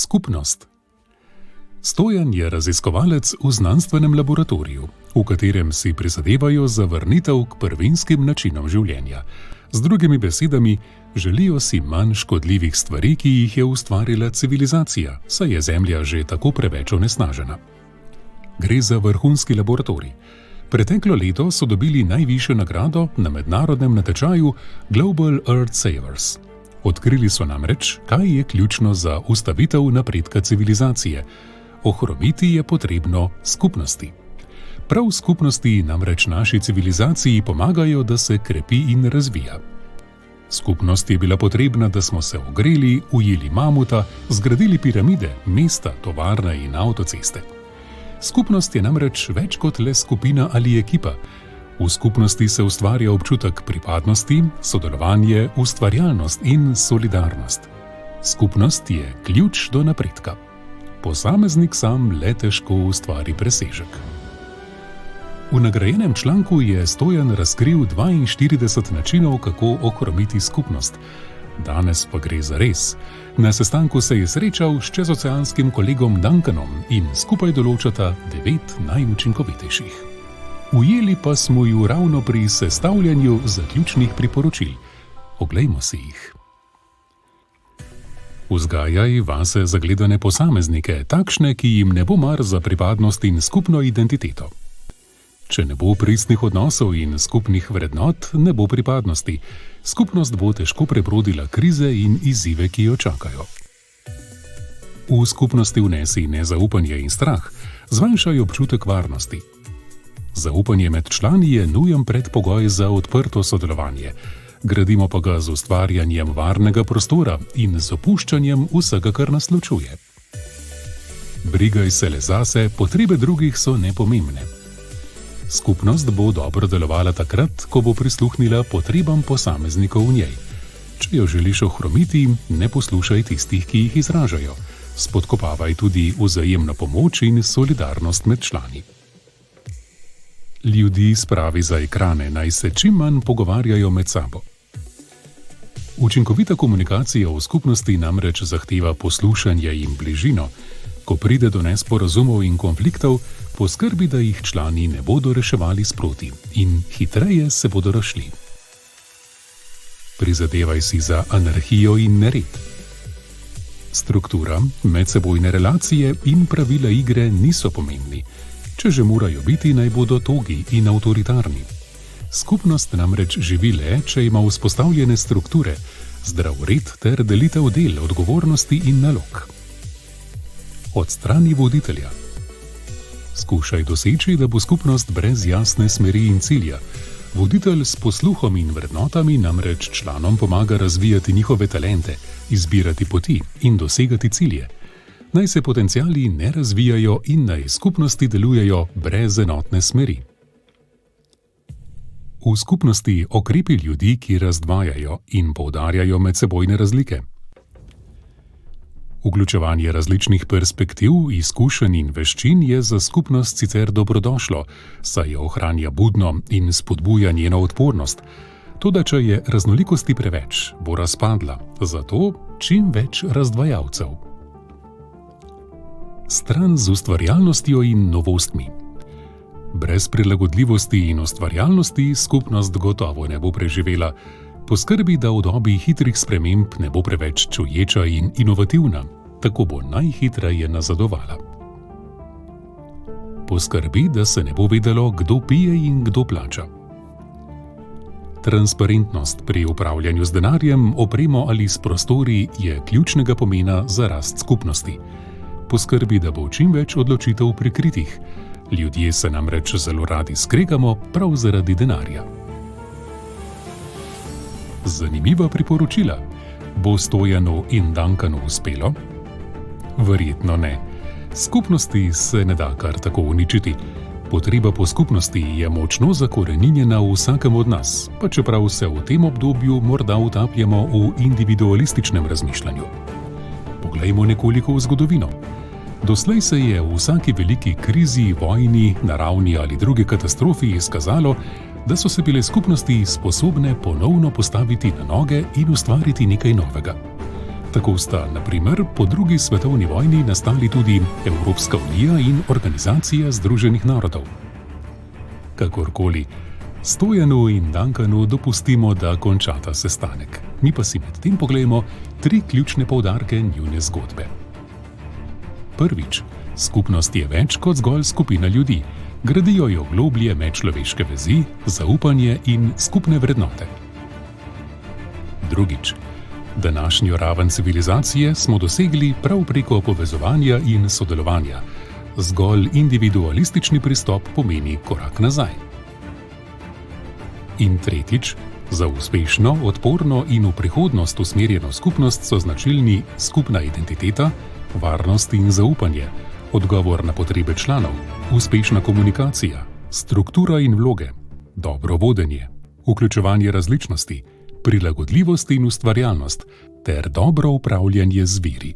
Skupnost. Stojan je raziskovalec v znanstvenem laboratoriju, v katerem si prizadevajo za vrnitev k prvinskim načinom življenja. Z drugimi besedami, želijo si manj škodljivih stvari, ki jih je ustvarila civilizacija, saj je Zemlja že tako preveč onesnažena. Gre za vrhunski laboratorij. Preteklo leto so dobili najvišjo nagrado na mednarodnem natečaju Global Earth Savers. Odkrili so namreč, kaj je ključno za ustavitev napredka civilizacije. Ohromiti je potrebno skupnosti. Prav skupnosti namreč naši civilizaciji pomagajo, da se krepi in razvija. Skupnost je bila potrebna, da smo se ogreli, ujeli mamuta, zgradili piramide, mesta, tovarne in avtoceste. Skupnost je namreč več kot le skupina ali ekipa. V skupnosti se ustvarja občutek pripadnosti, sodelovanje, ustvarjalnost in solidarnost. Skupnost je ključ do napredka. Posameznik sam le težko ustvari presežek. V nagrajenem članku je Stojan razkril 42 načinov, kako ohromiti skupnost. Danes pa gre za res. Na sestanku se je srečal s čezoceanskim kolegom Duncanom in skupaj določata 9 najučinkovitejših. Ujeli pa smo ju ravno pri sestavljanju zaključnih priporočil. Oglejmo si jih. Vzgajaj vase zagledane posameznike, takšne, ki jim ne bo mar za pripadnost in skupno identiteto. Če ne bo pristnih odnosov in skupnih vrednot, ne bo pripadnosti. Skupnost bo težko prebrodila krize in izzive, ki jo čakajo. V skupnosti vnesi nezaupanje in strah, zmanjšaj občutek varnosti. Zaupanje med člani je nujen predpogoj za odprto sodelovanje. Gradimo pa ga z ustvarjanjem varnega prostora in z opuščanjem vsega, kar nas ločuje. Brigaj se le zase, potrebe drugih so nepomembne. Skupnost bo dobro delovala takrat, ko bo prisluhnila potrebam posameznikov v njej. Če jo želiš ohromiti, ne poslušaj tistih, ki jih izražajo. Spodkopavaj tudi vzajemno pomoč in solidarnost med člani. Ljudi spravi za ekrane, naj se čim manj pogovarjajo med sabo. Učinkovita komunikacija v skupnosti namreč zahteva poslušanje in bližino. Ko pride do nesporazumov in konfliktov, poskrbi, da jih člani ne bodo reševali sproti in hitreje se bodo razšli. Prizadevaj si za anarhijo in nered. Struktura, medsebojne relacije in pravila igre niso pomembni. Če že morajo biti, naj bodo togi in avtoritarni. Skupnost namreč živi le, če ima vzpostavljene strukture, zdrav red ter delitev del, odgovornosti in nalog. Odstrani voditelja. Skušaj doseči, da bo skupnost brez jasne smeri in cilja. Voditelj s posluhom in vrednotami namreč članom pomaga razvijati njihove talente, izbirati poti in dosegati cilje. Naj se potenciali ne razvijajo in naj skupnosti delujejo brez enotne smeri. V skupnosti okrepi ljudi, ki razdvajajo in poudarjajo medsebojne razlike. Vključevanje različnih perspektiv, izkušenj in veščin je za skupnost sicer dobrodošlo, saj jo ohranja budno in spodbuja njeno odpornost. Toda če je raznolikosti preveč, bo razpadla, zato čim več razdvajalcev. Stran z ustvarjalnostjo in novostmi. Brez prilagodljivosti in ustvarjalnosti skupnost gotovo ne bo preživela. Poskrbi, da v dobi hitrih sprememb ne bo preveč čuječa in inovativna, tako bo najhitreje nazadovala. Poskrbi, da se ne bo vedelo, kdo pije in kdo plača. Transparentnost pri upravljanju z denarjem, opremo ali s prostori je ključnega pomena za rast skupnosti. Poskrbi, da bo čim več odločitev prikritih. Ljudje se namreč zelo radi skregamo prav zaradi denarja. Zanimiva priporočila. Bo Stojanu in Duncanu uspelo? Verjetno ne. Skupnosti se ne da kar tako uničiti. Potreba po skupnosti je močno zakoreninjena v vsakem od nas, pa čeprav se v tem obdobju morda utapljamo v individualističnem razmišljanju. Poglejmo nekoliko v zgodovino. Doslej se je v vsaki veliki krizi, vojni, naravni ali drugi katastrofi izkazalo, da so se bile skupnosti sposobne ponovno postaviti na noge in ustvariti nekaj novega. Tako sta, na primer, po drugi svetovni vojni nastali tudi Evropska unija in Organizacija združenih narodov. Kakorkoli, Stojanu in Duncanu dopustimo, da končata sestanek. Mi pa si med tem poglejmo 3 ključne poudarke njune zgodbe. Prvič, skupnost je več kot zgolj skupina ljudi. Gradijo jo globlje medčloveške vezi, zaupanje in skupne vrednote. Drugič, današnjo raven civilizacije smo dosegli prav preko povezovanja in sodelovanja. Zgolj individualistični pristop pomeni korak nazaj. In tretjič, za uspešno, odporno in v prihodnost usmerjeno skupnost so značilni skupna identiteta, varnost in zaupanje, odgovor na potrebe članov, uspešna komunikacija, struktura in vloge, dobro vodenje, vključevanje različnosti, prilagodljivost in ustvarjalnost ter dobro upravljanje z viri.